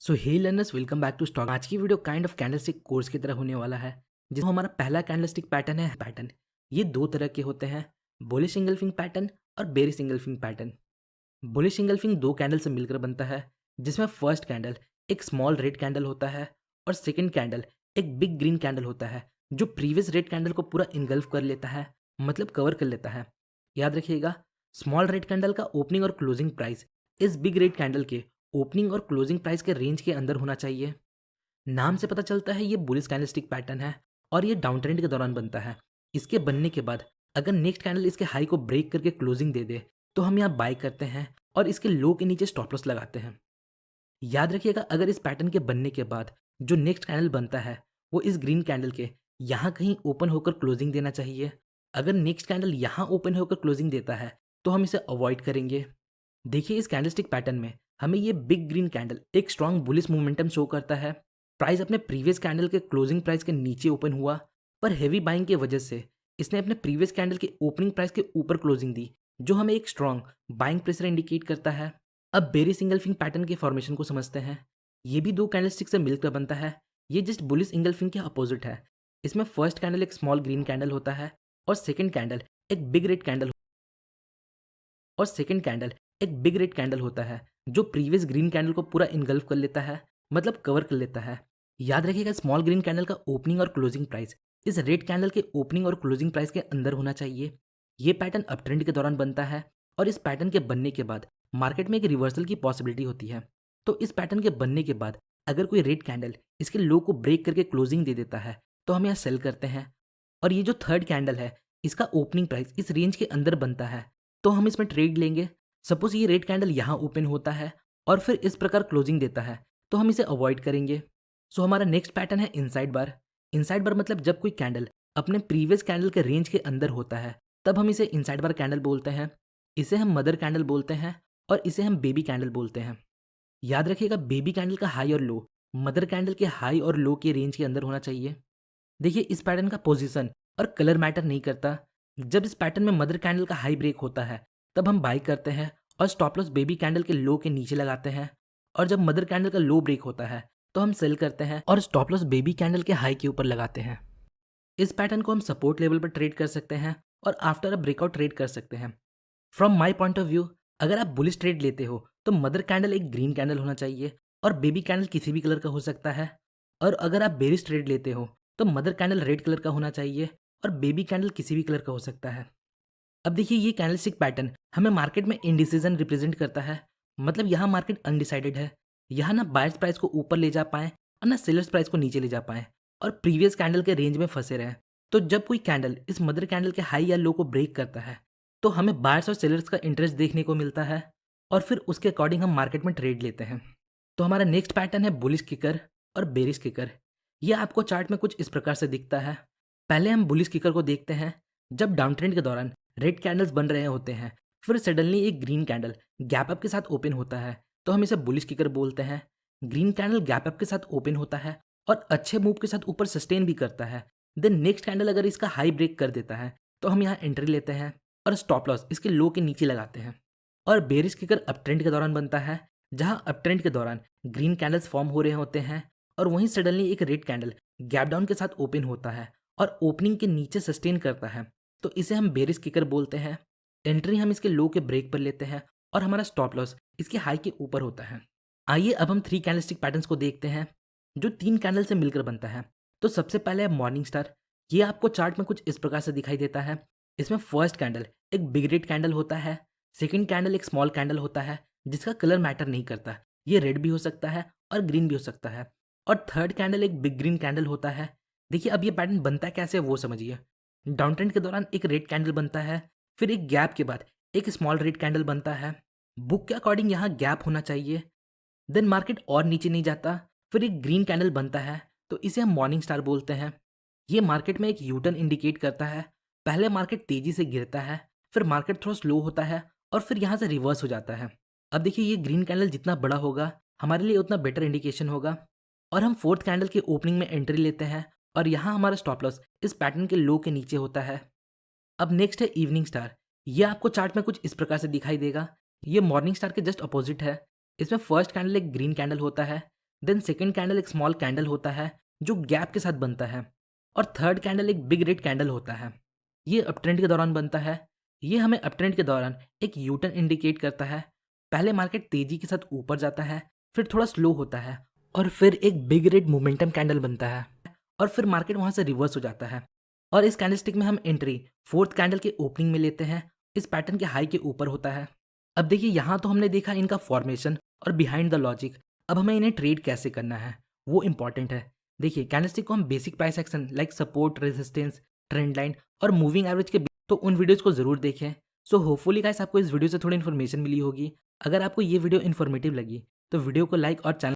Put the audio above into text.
So hey learners, welcome back to stock. आज की video kind of candlestick course की तरह होने वाला है, जिसमें हमारा पहला कैंडलस्टिक पैटर्न। ये दो तरह के होते हैं, बुलिश इंगल्फिंग पैटर्न और bearish engulfing pattern. Bullish engulfing दो कैंडल से मिलकर बनता है, जिसमें फर्स्ट कैंडल एक स्मॉल रेड कैंडल होता है और सेकेंड कैंडल एक बिग ग्रीन कैंडल होता है, जो प्रीवियस रेड कैंडल को पूरा इनगल्फ कर लेता है, मतलब कवर कर लेता है। याद रखिएगा, स्मॉल रेड कैंडल का ओपनिंग और क्लोजिंग प्राइस इस बिग रेड कैंडल के ओपनिंग और क्लोजिंग प्राइस के रेंज के अंदर होना चाहिए। नाम से पता चलता है ये बुलिश कैंडलस्टिक पैटर्न है और ये डाउन ट्रेंड के दौरान बनता है। इसके बनने के बाद अगर नेक्स्ट कैंडल इसके हाई को ब्रेक करके क्लोजिंग दे दे तो हम यहाँ बाय करते हैं और इसके लो के नीचे स्टॉप लॉस लगाते हैं। याद रखिएगा, अगर इस पैटर्न के बनने के बाद जो नेक्स्ट कैंडल बनता है वो इस ग्रीन कैंडल के यहाँ कहीं ओपन होकर क्लोजिंग देना चाहिए। अगर नेक्स्ट कैंडल यहाँ ओपन होकर क्लोजिंग देता है तो हम इसे अवॉइड करेंगे। देखिए, इस कैंडलस्टिक पैटर्न में हमें ये बिग ग्रीन कैंडल एक स्ट्रॉन्ग बुलिश मोमेंटम शो करता है। प्राइस अपने प्रीवियस कैंडल के क्लोजिंग प्राइस के नीचे ओपन हुआ, पर हेवी बाइंग की वजह से इसने अपने प्रीवियस कैंडल के ओपनिंग प्राइस के ऊपर क्लोजिंग दी, जो हमें एक स्ट्रॉन्ग बाइंग प्रेशर इंडिकेट करता है। अब बेरिश इंगल्फिंग पैटर्न के फॉर्मेशन को समझते हैं। ये भी दो कैंडलस्टिक से मिलकर बनता है। ये जस्ट बुलिश इंगल्फिंग के अपोजिट है। इसमें फर्स्ट कैंडल एक स्मॉल ग्रीन कैंडल होता है और सेकेंड कैंडल एक बिग रेड कैंडल होता है, जो प्रीवियस ग्रीन कैंडल को पूरा इनगल्फ कर लेता है, मतलब कवर कर लेता है। याद रखिएगा, स्मॉल ग्रीन कैंडल का ओपनिंग और क्लोजिंग प्राइस इस रेड कैंडल के ओपनिंग और क्लोजिंग प्राइस के अंदर होना चाहिए। ये पैटर्न अप ट्रेंड के दौरान बनता है और इस पैटर्न के बनने के बाद मार्केट में एक रिवर्सल की पॉसिबिलिटी होती है। तो इस पैटर्न के बनने के बाद अगर कोई रेड कैंडल इसके लो को ब्रेक करके क्लोजिंग दे देता है तो हम यहाँ सेल करते हैं। और ये जो थर्ड कैंडल है, इसका ओपनिंग प्राइस इस रेंज के अंदर बनता है, तो हम इसमें ट्रेड लेंगे। सपोज ये रेड कैंडल यहाँ ओपन होता है और फिर इस प्रकार क्लोजिंग देता है, तो हम इसे अवॉइड करेंगे। सो हमारा नेक्स्ट पैटर्न है इनसाइड बार। इनसाइड बार मतलब जब कोई कैंडल अपने प्रीवियस कैंडल के रेंज के अंदर होता है, तब हम इसे इनसाइड बार कैंडल बोलते हैं। इसे हम मदर कैंडल बोलते हैं और इसे हम बेबी कैंडल बोलते हैं। याद रखिएगा, बेबी कैंडल का हाई और लो मदर कैंडल के हाई और लो के रेंज के अंदर होना चाहिए। देखिए, इस पैटर्न का पोजीशन और कलर मैटर नहीं करता। जब इस पैटर्न में मदर कैंडल का हाई ब्रेक होता है तब हम बाई करते हैं और स्टॉप लॉस बेबी कैंडल के लो के नीचे लगाते हैं। और जब मदर कैंडल का लो ब्रेक होता है तो हम सेल करते हैं और स्टॉप लॉस बेबी कैंडल के हाई के ऊपर लगाते हैं। इस पैटर्न को हम सपोर्ट लेवल पर ट्रेड कर सकते हैं और आफ्टर अ ब्रेकआउट ट्रेड कर सकते हैं। From my point of view, अगर आप बुलिश ट्रेड लेते हो तो मदर कैंडल एक ग्रीन कैंडल होना चाहिए और बेबी कैंडल किसी भी कलर का हो सकता है। और अगर आप बेरिश ट्रेड लेते हो तो मदर कैंडल रेड कलर का होना चाहिए और बेबी कैंडल किसी भी कलर का हो सकता है। अब देखिए, ये कैंडलस्टिक पैटर्न हमें मार्केट में इनडिसीजन रिप्रेजेंट करता है। मतलब यहाँ मार्केट अनडिसाइडेड है। यहाँ ना बायर्स प्राइस को ऊपर ले जा पाए और ना सेलर्स प्राइस को नीचे ले जा पाए और प्रीवियस कैंडल के रेंज में फंसे रहे। तो जब कोई कैंडल इस मदर कैंडल के हाई या लो को ब्रेक करता है तो हमें बायर्स और सेलर्स का इंटरेस्ट देखने को मिलता है और फिर उसके अकॉर्डिंग हम मार्केट में ट्रेड लेते हैं। तो हमारा नेक्स्ट पैटर्न है बुलिश किकर और बेरिश किकर। ये आपको चार्ट में कुछ इस प्रकार से दिखता है। पहले हम बुलिश किकर को देखते हैं। जब डाउन ट्रेंड के दौरान रेड कैंडल्स बन रहे होते हैं, फिर सडनली एक ग्रीन कैंडल गैप अप के साथ ओपन होता है, तो हम इसे बुलिश किकर बोलते हैं। ग्रीन कैंडल गैप अप के साथ ओपन होता है और अच्छे मूव के साथ ऊपर सस्टेन भी करता है। देन नेक्स्ट कैंडल अगर इसका हाई ब्रेक कर देता है तो हम यहाँ एंट्री लेते हैं और स्टॉप लॉस इसके लो के नीचे लगाते हैं। और बेरिश किकर अप ट्रेंड के दौरान बनता है, जहाँ अप ट्रेंड के दौरान ग्रीन कैंडल्स फॉर्म हो रहे होते हैं और वहीं सडनली एक रेड कैंडल गैप डाउन के साथ ओपन होता है और ओपनिंग के नीचे सस्टेन करता है, तो इसे हम बेरिश किकर बोलते हैं। एंट्री हम इसके लो के ब्रेक पर लेते हैं और हमारा स्टॉप लॉस इसके हाई के ऊपर होता है। आइए अब हम थ्री कैंडलस्टिक पैटर्न्स को देखते हैं, जो तीन कैंडल से मिलकर बनता है। तो सबसे पहले है मॉर्निंग स्टार। ये आपको चार्ट में कुछ इस प्रकार से दिखाई देता है। इसमें फर्स्ट कैंडल एक बिग रेड कैंडल होता है, सेकेंड कैंडल एक स्मॉल कैंडल होता है जिसका कलर मैटर नहीं करता, ये रेड भी हो सकता है और ग्रीन भी हो सकता है, और थर्ड कैंडल एक बिग ग्रीन कैंडल होता है। देखिए, अब ये पैटर्न बनता कैसे है वो समझिए। डाउन ट्रेंड के दौरान एक रेड कैंडल बनता है, फिर एक गैप के बाद एक स्मॉल रेड कैंडल बनता है। बुक के अकॉर्डिंग यहाँ गैप होना चाहिए। देन मार्केट और नीचे नहीं जाता, फिर एक ग्रीन कैंडल बनता है, तो इसे हम मॉर्निंग स्टार बोलते हैं। ये मार्केट में एक यूटर्न इंडिकेट करता है। पहले मार्केट तेजी से गिरता है, फिर मार्केट थोड़ा स्लो होता है और फिर यहाँ से रिवर्स हो जाता है। अब देखिए, ये ग्रीन कैंडल जितना बड़ा होगा हमारे लिए उतना बेटर इंडिकेशन होगा। और हम फोर्थ कैंडल के ओपनिंग में एंट्री लेते हैं और यहाँ हमारा स्टॉप लॉस इस पैटर्न के लो के नीचे होता है। अब नेक्स्ट है इवनिंग स्टार। ये आपको चार्ट में कुछ इस प्रकार से दिखाई देगा। ये मॉर्निंग स्टार के जस्ट अपोजिट है। इसमें फर्स्ट कैंडल एक ग्रीन कैंडल होता है, देन सेकंड कैंडल एक स्मॉल कैंडल होता है जो गैप के साथ बनता है, और थर्ड कैंडल एक बिग रेड कैंडल होता है। ये अपट्रेंड के दौरान बनता है। ये हमें अपट्रेंड के दौरान एक यू टर्न इंडिकेट करता है। पहले मार्केट तेजी के साथ ऊपर जाता है, फिर थोड़ा स्लो होता है, और फिर एक बिग रेड मोमेंटम कैंडल बनता है, और फिर मार्केट वहाँ से रिवर्स हो जाता है। और इस कैंडलस्टिक में हम एंट्री फोर्थ कैंडल के ओपनिंग में लेते हैं। इस पैटर्न के हाई के ऊपर होता है। अब देखिए यहाँ तो हमने देखा इनका फॉर्मेशन और बिहाइंड द लॉजिक। अब हमें इन्हें ट्रेड कैसे करना है वो इंपॉर्टेंट है। देखिए कैंडलस्टिक को हम basic price action like support, resistance, trend line और मूविंग एवरेज के तो उन वीडियोस को जरूर देखें। सो होपफुली गाइस आपको इस वीडियो से थोड़ी इन्फॉर्मेशन मिली होगी। अगर आपको ये वीडियो इन्फॉर्मेटिव लगी तो वीडियो को लाइक और चैनल